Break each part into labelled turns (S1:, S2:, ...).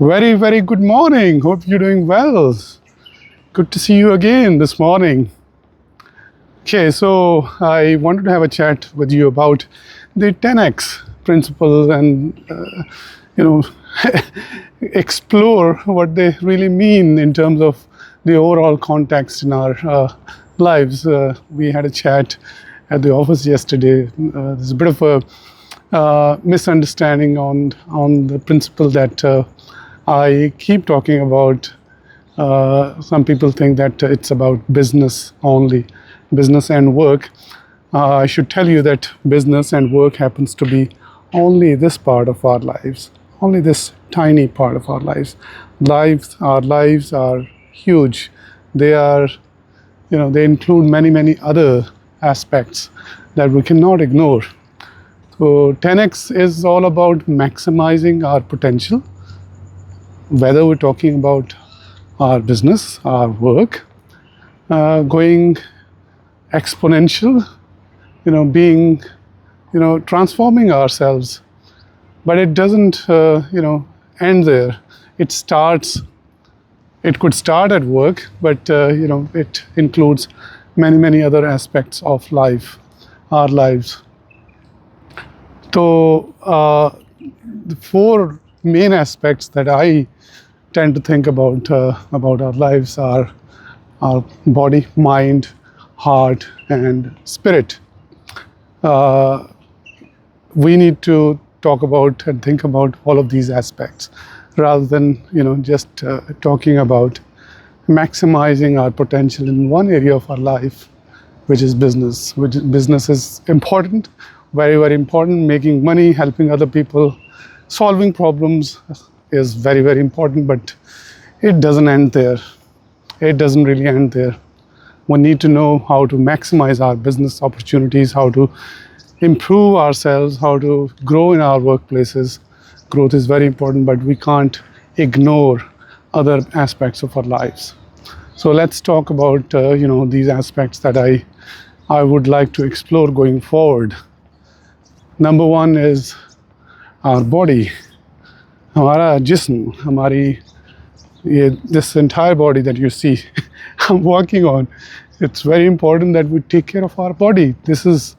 S1: Very, very good morning. Hope you're doing well. Good to see you again this morning. Okay, so I wanted to have a chat with you about the 10x principle and, you know, explore what they really mean in terms of the overall context in our lives. We had a chat at the office yesterday. There's a bit of a misunderstanding on the principle that I keep talking about. Some people think that it's about business only, business and work. I should tell you that business and work happens to be only this part of our lives, only this tiny part of our lives. Our lives are huge. They are, they include many, many other aspects that we cannot ignore. So 10x is all about maximizing our potential, whether we're talking about our business, our work, going exponential, being, transforming ourselves. But it doesn't, end there. It could start at work, but, it includes many, many other aspects of life, our lives. So the four main aspects that I tend to think about our lives are our body, mind, heart, and spirit. We need to talk about and think about all of these aspects rather than just talking about maximizing our potential in one area of our life, which is business. Business is important, very, very important. Making money, helping other people, solving problems is very, very important, but it doesn't end there. It doesn't really end there. We need to know how to maximize our business opportunities, how to improve ourselves, how to grow in our workplaces. Growth is very important, but we can't ignore other aspects of our lives. So let's talk about these aspects that I would like to explore going forward. Number one is our body. हमारा जिस्म, हमारी this entire body that you see I'm walking on, it's very important that we take care of our body. This is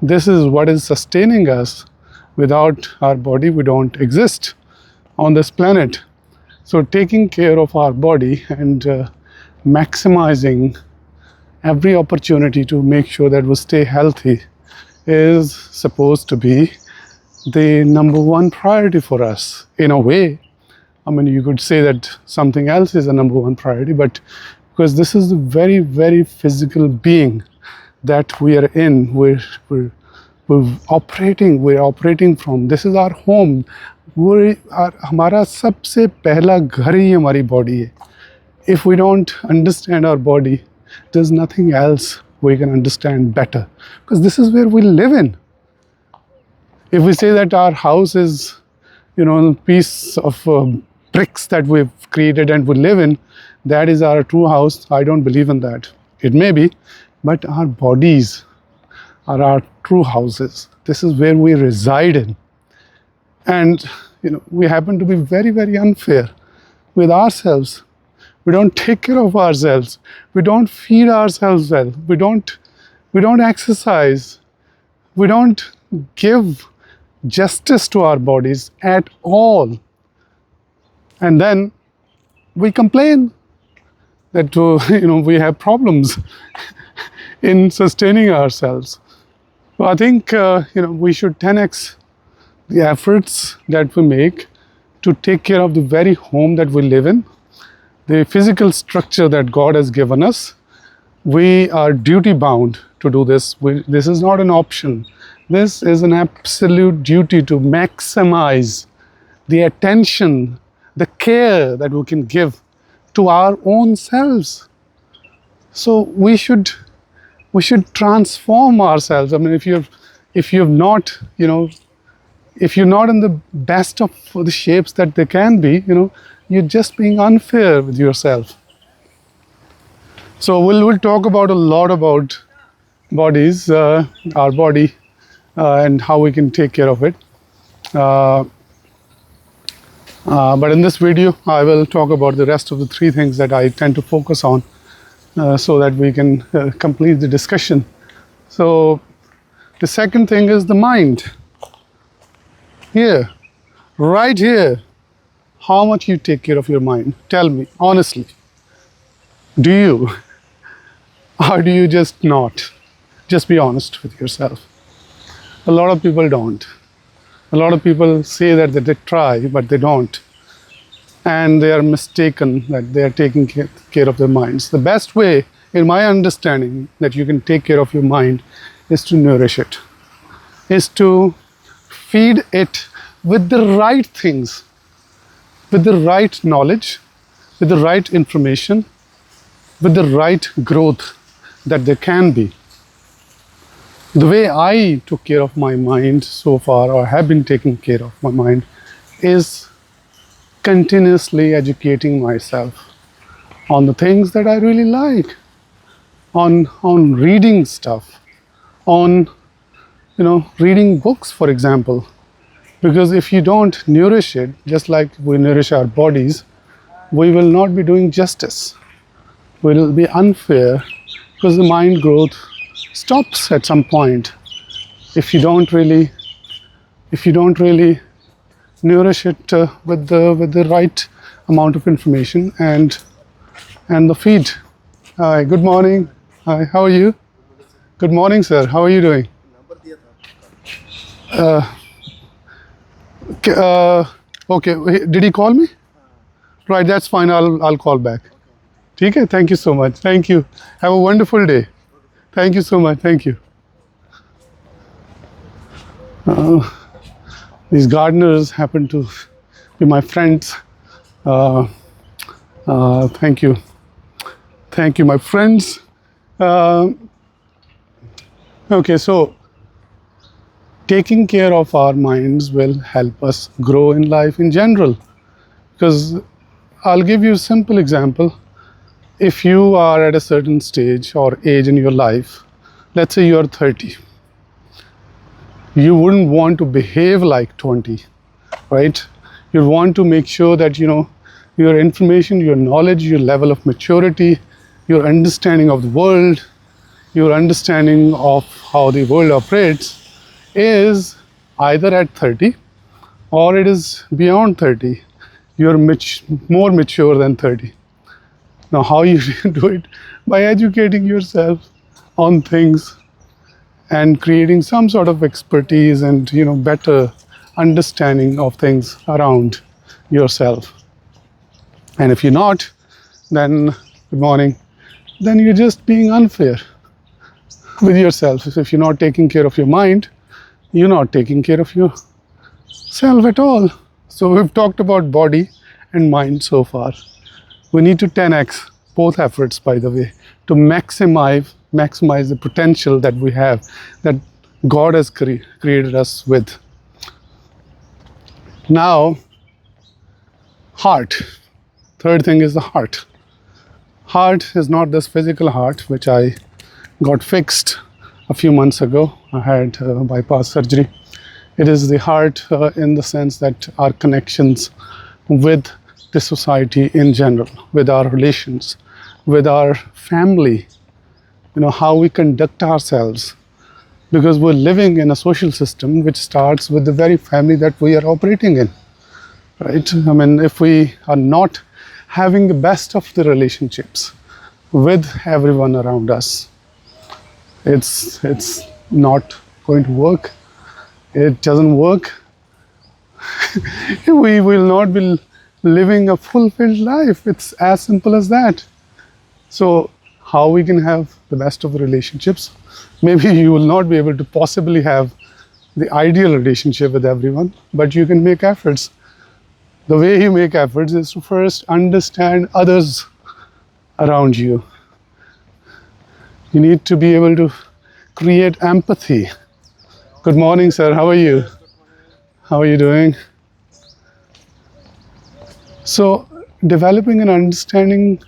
S1: what is sustaining us. Without our body, we don't exist on this planet. So taking care of our body and maximizing every opportunity to make sure that we stay healthy is supposed to be the number one priority for us. In a way, I mean, you could say that something else is a number one priority, but because this is a very, very physical being that we are in, we're operating from. This is our home. हमारा सबसे पहला घर ही हमारी body है. If we don't understand our body, there's nothing else we can understand better, because this is where we live in. If we say that our house is, a piece of bricks that we've created and we live in, that is our true house, I don't believe in that. It may be, but our bodies are our true houses. This is where we reside in. And, we happen to be very, very unfair with ourselves. We don't take care of ourselves. We don't feed ourselves well. We don't exercise. We don't give justice to our bodies at all. And then we complain that we have problems in sustaining ourselves. So I think we should 10x the efforts that we make to take care of the very home that we live in, the physical structure that God has given us. We are duty bound to do this. This is not an option. This is an absolute duty to maximize the attention, the care that we can give to our own selves. So we should transform ourselves. I mean, if you're not in the best of the shapes that they can be, you're just being unfair with yourself. So we'll talk about a lot about bodies, our body, and how we can take care of it. But in this video, I will talk about the rest of the three things that I tend to focus on so that we can complete the discussion. So the second thing is the mind. Here, right here, how much you take care of your mind? Tell me, honestly. Do you? Or do you just not? Just be honest with yourself. A lot of people don't. A lot of people say that they try, but they don't. And they are mistaken that they are taking care of their minds. The best way, in my understanding, that you can take care of your mind is to nourish it, is to feed it with the right things, with the right knowledge, with the right information, with the right growth that there can be. The way I took care of my mind so far, or have been taking care of my mind, is continuously educating myself on the things that I really like, on reading stuff, on reading books, for example. Because if you don't nourish it, just like we nourish our bodies, we will not be doing justice. We will be unfair because the mind growth stops at some point if you don't really nourish it with the right amount of information and the feed. Hi, good morning. Hi, how are you? Good morning, sir. How are you doing? Okay. Did he call me? Right. That's fine. I'll call back. Okay. Thank you so much. Thank you. Have a wonderful day. Thank you so much. Thank you. These gardeners happen to be my friends. Thank you. Thank you, my friends. Okay, so taking care of our minds will help us grow in life in general. Because I'll give you a simple example. If you are at a certain stage or age in your life, let's say you are 30, you wouldn't want to behave like 20, right? You want to make sure that your information, your knowledge, your level of maturity, your understanding of the world, your understanding of how the world operates is either at 30 or it is beyond 30. You're more mature than 30. Now, how you do it? By educating yourself on things and creating some sort of expertise and better understanding of things around yourself. And if you're not, then good morning, then you're just being unfair with yourself. If you're not taking care of your mind, you're not taking care of yourself at all. So we've talked about body and mind so far. We need to 10x both efforts, by the way, to maximize the potential that we have, that God has created us with. Now, heart. Third thing is the heart. Heart is not this physical heart, which I got fixed a few months ago. I had bypass surgery. It is the heart in the sense that our connections with the society in general, with our relations, with our family, how we conduct ourselves. Because we're living in a social system which starts with the very family that we are operating in, right? I mean, if we are not having the best of the relationships with everyone around us, it's not going to work. It doesn't work. We will not be living a fulfilled life. It's as simple as that. So how we can have the best of the relationships? Maybe you will not be able to possibly have the ideal relationship with everyone, but you can make efforts. The way you make efforts is to first understand others around you. You need to be able to create empathy. Good morning, sir. How are you? How are you doing? So, developing an understanding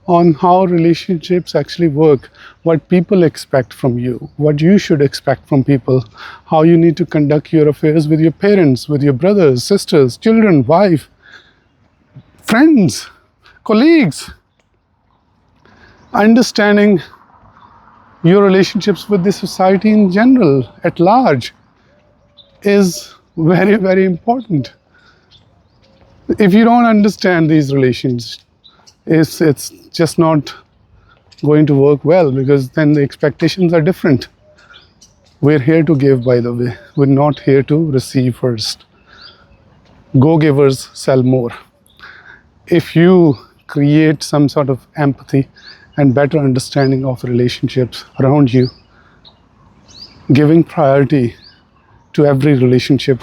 S1: on how relationships actually work, what people expect from you, what you should expect from people, how you need to conduct your affairs with your parents, with your brothers, sisters, children, wife, friends, colleagues, understanding your relationships with the society in general, at large, is very, very important. If you don't understand these relations, it's just not going to work well, because then the expectations are different. We're here to give, by the way. We're not here to receive first. Go-givers sell more. If you create some sort of empathy and better understanding of relationships around you, giving priority to every relationship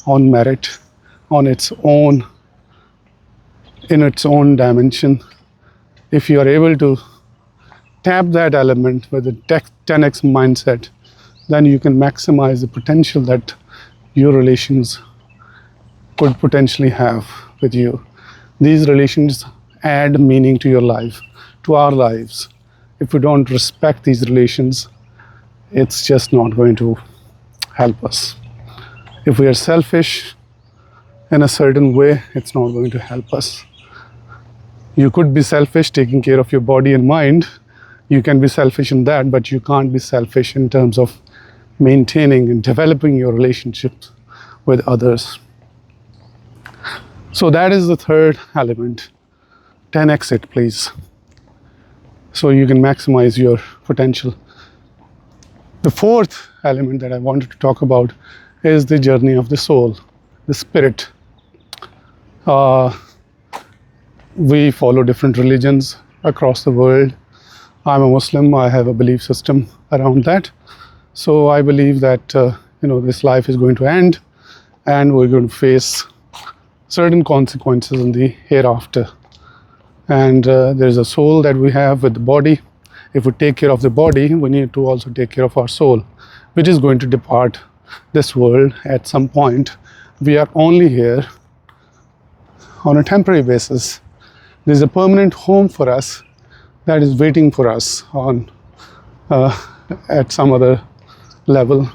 S1: on merit, on its own, in its own dimension, if you are able to tap that element with a 10x mindset, then you can maximize the potential that your relations could potentially have with you. These relations add meaning to your life, to our lives. If we don't respect these relations, it's just not going to help us. If we are selfish in a certain way, it's not going to help us. You could be selfish taking care of your body and mind. You can be selfish in that, but you can't be selfish in terms of maintaining and developing your relationships with others. So that is the third element. 10x it, please, so you can maximize your potential. The fourth element that I wanted to talk about is the journey of the soul, the spirit. We follow different religions across the world. I'm a Muslim. I have a belief system around that. So I believe that this life is going to end, and we're going to face certain consequences in the hereafter. And there's a soul that we have with the body. If we take care of the body, we need to also take care of our soul, which is going to depart this world at some point. We are only here on a temporary basis. There's a permanent home for us that is waiting for us on at some other level,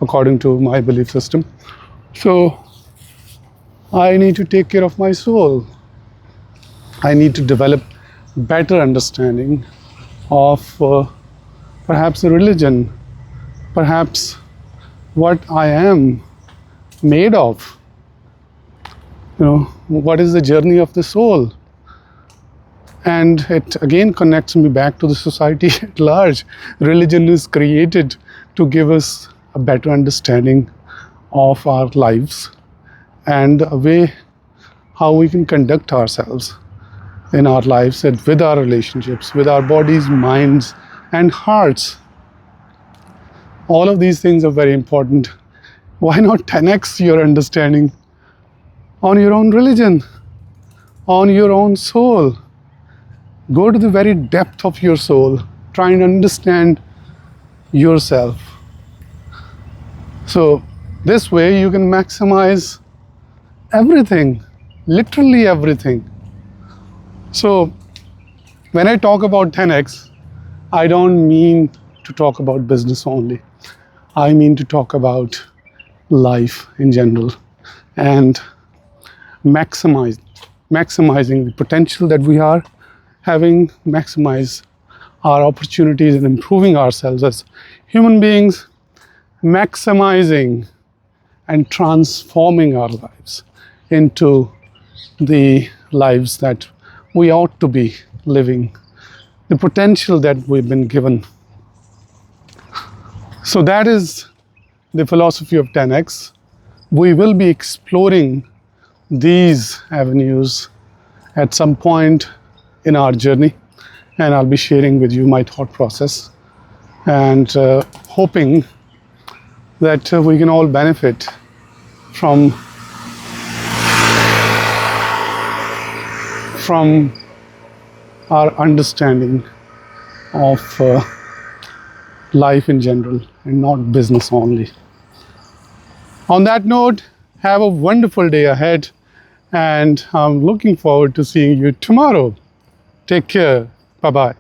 S1: according to my belief system. So I need to take care of my soul. I need to develop better understanding of perhaps a religion, perhaps what I am made of. What is the journey of the soul? And it again connects me back to the society at large. Religion is created to give us a better understanding of our lives and a way how we can conduct ourselves in our lives and with our relationships, with our bodies, minds, and hearts. All of these things are very important. Why not 10x your understanding on your own religion, on your own soul? Go to the very depth of your soul, try and understand yourself. So this way you can maximize everything, literally everything. So when I talk about 10x, I don't mean to talk about business only. I mean to talk about life in general and maximizing the potential that we are having, maximize our opportunities in improving ourselves as human beings, maximizing and transforming our lives into the lives that we ought to be living, the potential that we've been given. So that is the philosophy of 10x. We will be exploring these avenues at some point in our journey, and I'll be sharing with you my thought process and hoping that we can all benefit from our understanding of life in general and not business only. On that note, have a wonderful day ahead, and I'm looking forward to seeing you tomorrow. Take care. Bye-bye.